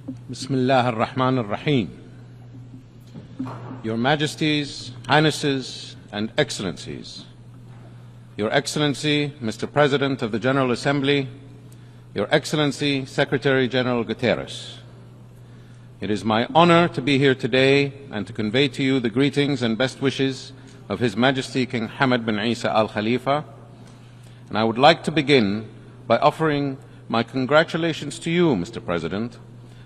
Bismillah ar-Rahman ar-Rahim. Your Majesties, Highnesses, and Excellencies, Your Excellency, Mr. President of the General Assembly, Your Excellency, Secretary General Guterres, it is my honor to be here today and to convey to you the greetings and best wishes of His Majesty King Hamad bin Isa Al Khalifa, and I would like to begin by offering my congratulations to you, Mr. President,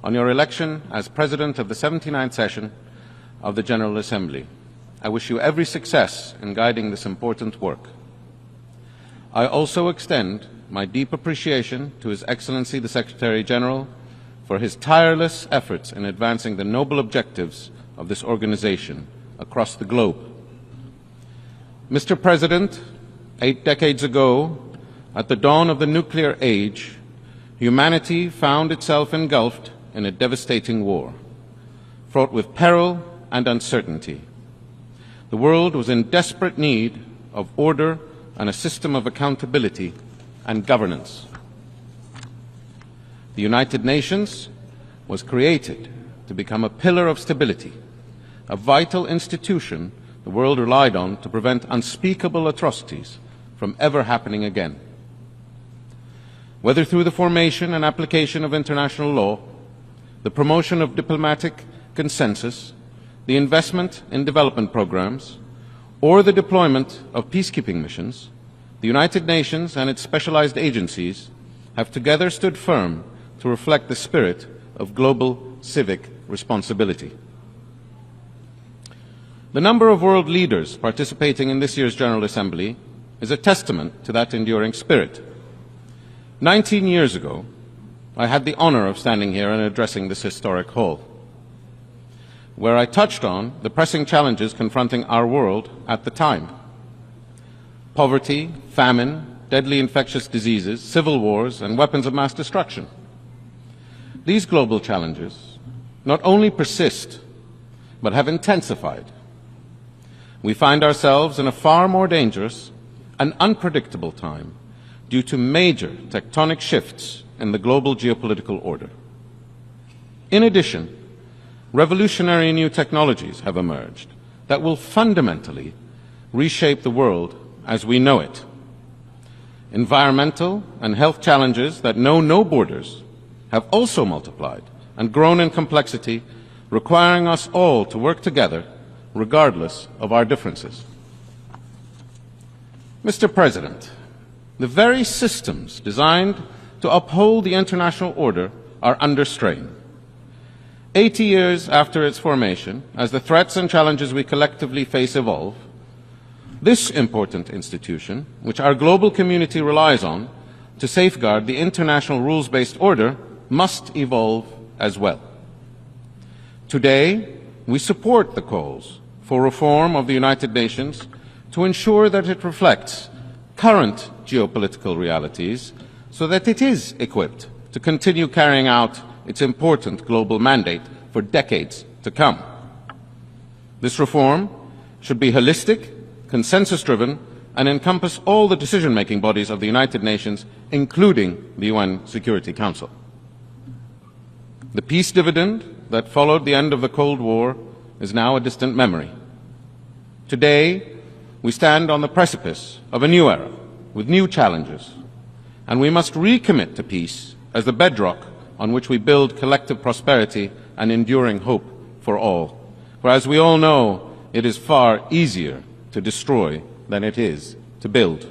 on your election as President of the 79th session of the General Assembly. I wish you every success in guiding this important work. I also extend my deep appreciation to His Excellency the Secretary General for his tireless efforts in advancing the noble objectives of this organization across the globe. Mr. President, 8 decades ago, at the dawn of the nuclear age, humanity found itself engulfed in a devastating war, fraught with peril and uncertainty. The world was in desperate need of order and a system of accountability and governance. The United Nations was created to become a pillar of stability, a vital institution the world relied on to prevent unspeakable atrocities from ever happening again. Whether through the formation and application of international law, the promotion of diplomatic consensus, the investment in development programs, or the deployment of peacekeeping missions, the United Nations and its specialized agencies have together stood firm to reflect the spirit of global civic responsibility. The number of world leaders participating in this year's General Assembly is a testament to that enduring spirit. 19 years ago, I had the honor of standing here and addressing this historic hall, where I touched on the pressing challenges confronting our world at the time: poverty, famine, deadly infectious diseases, civil wars, and weapons of mass destruction. These global challenges not only persist, but have intensified. We find ourselves in a far more dangerous and unpredictable time due to major tectonic shifts in the global geopolitical order. In addition, revolutionary new technologies have emerged that will fundamentally reshape the world as we know it. Environmental and health challenges that know no borders have also multiplied and grown in complexity, requiring us all to work together regardless of our differences. Mr. President, the very systems designed to uphold the international order are under strain. 80 years after its formation, as the threats and challenges we collectively face evolve, this important institution, which our global community relies on to safeguard the international rules-based order, must evolve as well. Today, we support the calls for reform of the United Nations to ensure that it reflects current geopolitical realities so that it is equipped to continue carrying out its important global mandate for decades to come. This reform should be holistic, consensus-driven, and encompass all the decision-making bodies of the United Nations, including the UN Security Council. The peace dividend that followed the end of the Cold War is now a distant memory. Today, we stand on the precipice of a new era with new challenges, and we must recommit to peace as the bedrock on which we build collective prosperity and enduring hope for all. For as we all know, it is far easier to destroy than it is to build.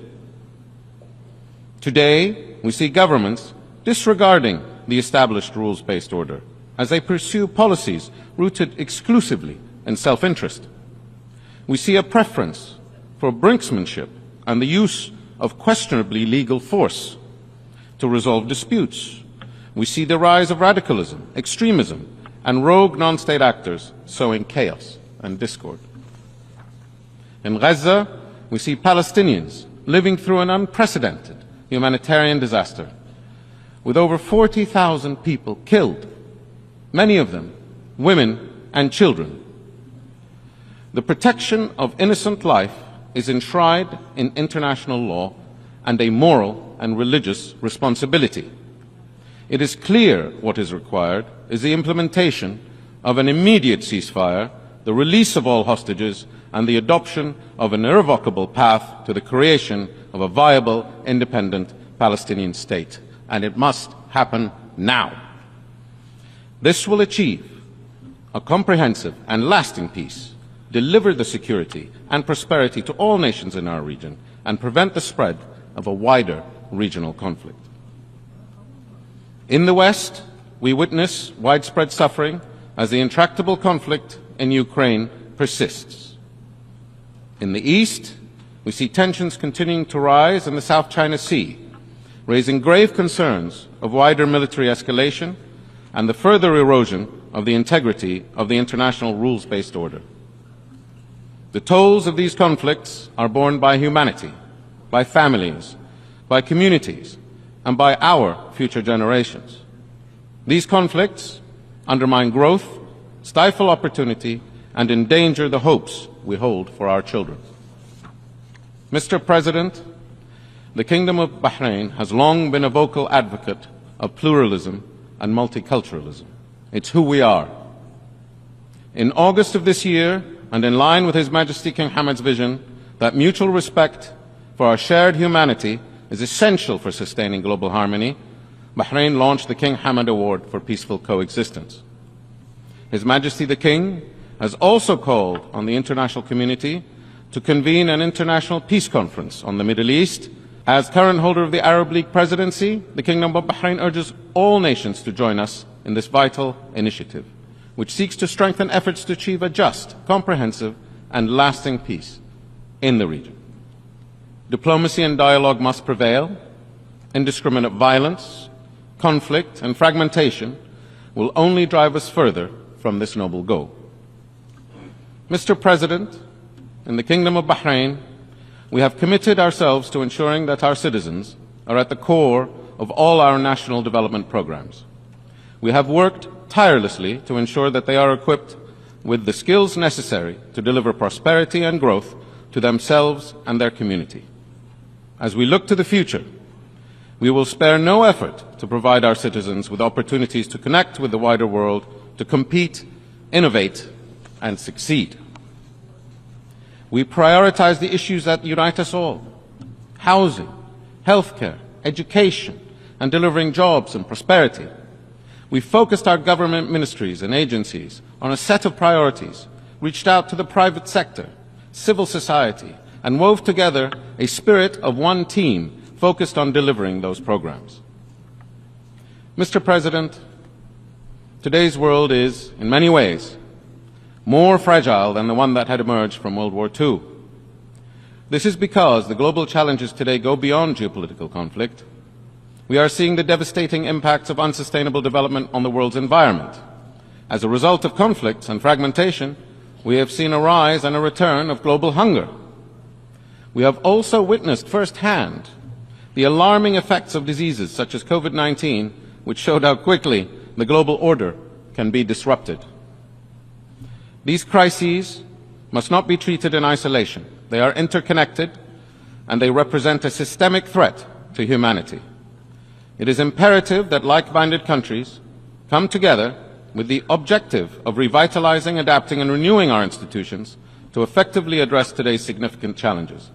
Today, we see governments disregarding the established rules-based order as they pursue policies rooted exclusively in self-interest. We see a preference for brinksmanship and the use of questionably legal force to resolve disputes. We see the rise of radicalism, extremism, and rogue non-state actors sowing chaos and discord. In Gaza, we see Palestinians living through an unprecedented humanitarian disaster, with over 40,000 people killed, many of them women and children. The protection of innocent life is enshrined in international law and a moral and religious responsibility. It is clear what is required is the implementation of an immediate ceasefire, the release of all hostages, and the adoption of an irrevocable path to the creation of a viable, independent Palestinian state. And it must happen now. This will achieve a comprehensive and lasting peace, deliver the security and prosperity to all nations in our region, and prevent the spread of a wider regional conflict. In the West, we witness widespread suffering as the intractable conflict in Ukraine persists. In the East, we see tensions continuing to rise in the South China Sea, raising grave concerns of wider military escalation and the further erosion of the integrity of the international rules-based order. The tolls of these conflicts are borne by humanity, by families, by communities, and by our future generations. These conflicts undermine growth, stifle opportunity, and endanger the hopes we hold for our children. Mr. President, the Kingdom of Bahrain has long been a vocal advocate of pluralism and multiculturalism. It's who we are. In August of this year, and in line with His Majesty King Hamad's vision that mutual respect for our shared humanity is essential for sustaining global harmony, Bahrain launched the King Hamad Award for Peaceful Coexistence. His Majesty the King has also called on the international community to convene an international peace conference on the Middle East. As current holder of the Arab League presidency, the Kingdom of Bahrain urges all nations to join us in this vital initiative, which seeks to strengthen efforts to achieve a just, comprehensive, and lasting peace in the region. Diplomacy and dialogue must prevail. Indiscriminate violence, conflict, and fragmentation will only drive us further from this noble goal. Mr. President, in the Kingdom of Bahrain, we have committed ourselves to ensuring that our citizens are at the core of all our national development programs. We have worked tirelessly to ensure that they are equipped with the skills necessary to deliver prosperity and growth to themselves and their community. As we look to the future, we will spare no effort to provide our citizens with opportunities to connect with the wider world, to compete, innovate, and succeed. We prioritize the issues that unite us all: housing, healthcare, education, and delivering jobs and prosperity. We focused our government ministries and agencies on a set of priorities, reached out to the private sector, civil society, and wove together a spirit of one team focused on delivering those programs. Mr. President, today's world is, in many ways, more fragile than the one that had emerged from World War II. This is because the global challenges today go beyond geopolitical conflict. We are seeing the devastating impacts of unsustainable development on the world's environment. As a result of conflicts and fragmentation, we have seen a rise and a return of global hunger. We have also witnessed firsthand the alarming effects of diseases such as COVID-19, which showed how quickly the global order can be disrupted. These crises must not be treated in isolation. They are interconnected, and they represent a systemic threat to humanity. It is imperative that like-minded countries come together with the objective of revitalizing, adapting, and renewing our institutions to effectively address today's significant challenges,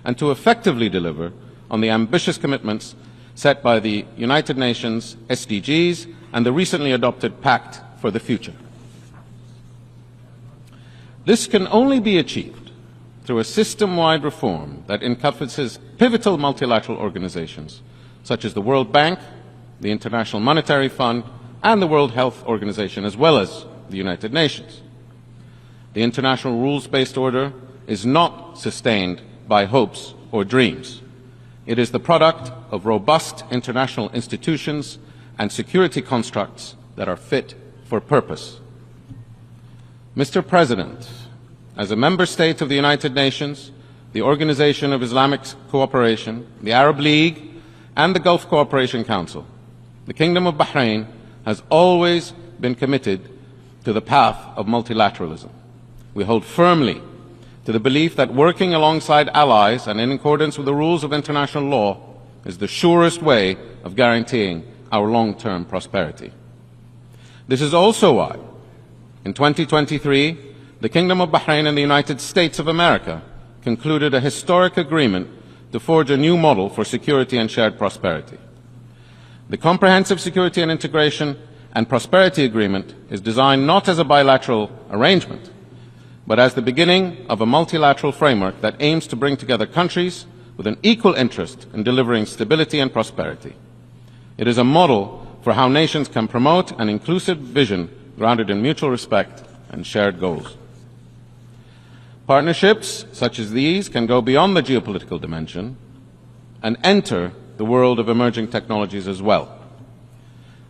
and to effectively deliver on the ambitious commitments set by the United Nations SDGs and the recently adopted Pact for the Future. This can only be achieved through a system-wide reform that encompasses pivotal multilateral organizations such as the World Bank, the International Monetary Fund, and the World Health Organization, as well as the United Nations. The international rules-based order is not sustained by hopes or dreams. It is the product of robust international institutions and security constructs that are fit for purpose. Mr. President, as a member state of the United Nations, the Organization of Islamic Cooperation, the Arab League, and the Gulf Cooperation Council, the Kingdom of Bahrain has always been committed to the path of multilateralism. We hold firmly to the belief that working alongside allies and in accordance with the rules of international law is the surest way of guaranteeing our long-term prosperity. This is also why, in 2023, the Kingdom of Bahrain and the United States of America concluded a historic agreement to forge a new model for security and shared prosperity. The Comprehensive Security and Integration and Prosperity Agreement is designed not as a bilateral arrangement, but as the beginning of a multilateral framework that aims to bring together countries with an equal interest in delivering stability and prosperity. It is a model for how nations can promote an inclusive vision grounded in mutual respect and shared goals. Partnerships such as these can go beyond the geopolitical dimension and enter the world of emerging technologies as well.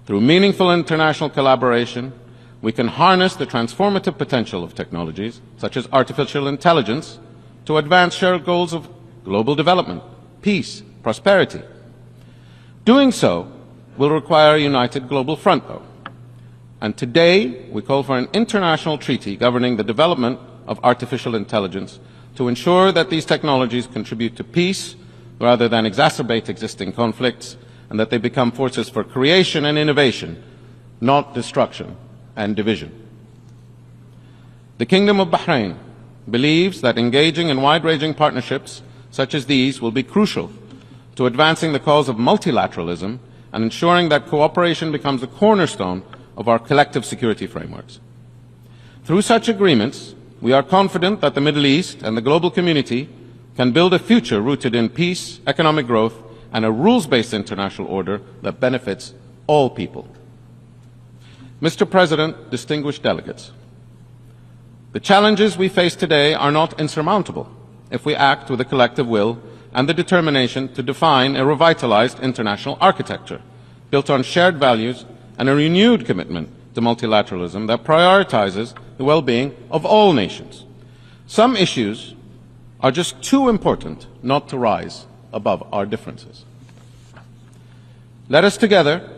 Through meaningful international collaboration, we can harness the transformative potential of technologies such as artificial intelligence to advance shared goals of global development, peace, prosperity. Doing so will require a united global front, though. And today, we call for an international treaty governing the development of artificial intelligence to ensure that these technologies contribute to peace rather than exacerbate existing conflicts, and that they become forces for creation and innovation, not destruction and division. The Kingdom of Bahrain believes that engaging in wide-ranging partnerships such as these will be crucial to advancing the cause of multilateralism and ensuring that cooperation becomes a cornerstone of our collective security frameworks. Through such agreements, we are confident that the Middle East and the global community can build a future rooted in peace, economic growth, and a rules-based international order that benefits all people. Mr. President, distinguished delegates, the challenges we face today are not insurmountable if we act with a collective will and the determination to define a revitalized international architecture built on shared values and a renewed commitment to multilateralism that prioritizes the well-being of all nations. Some issues are just too important not to rise above our differences. Let us together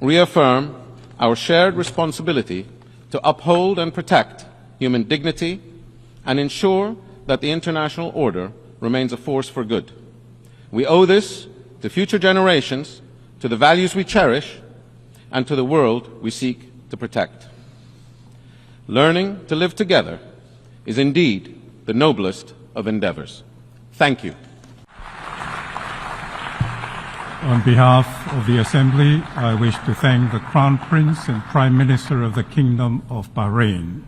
reaffirm our shared responsibility to uphold and protect human dignity and ensure that the international order remains a force for good. We owe this to future generations, to the values we cherish, and to the world we seek to protect. Learning to live together is indeed the noblest of endeavors. Thank you. On behalf of the Assembly, I wish to thank the Crown Prince and Prime Minister of the Kingdom of Bahrain.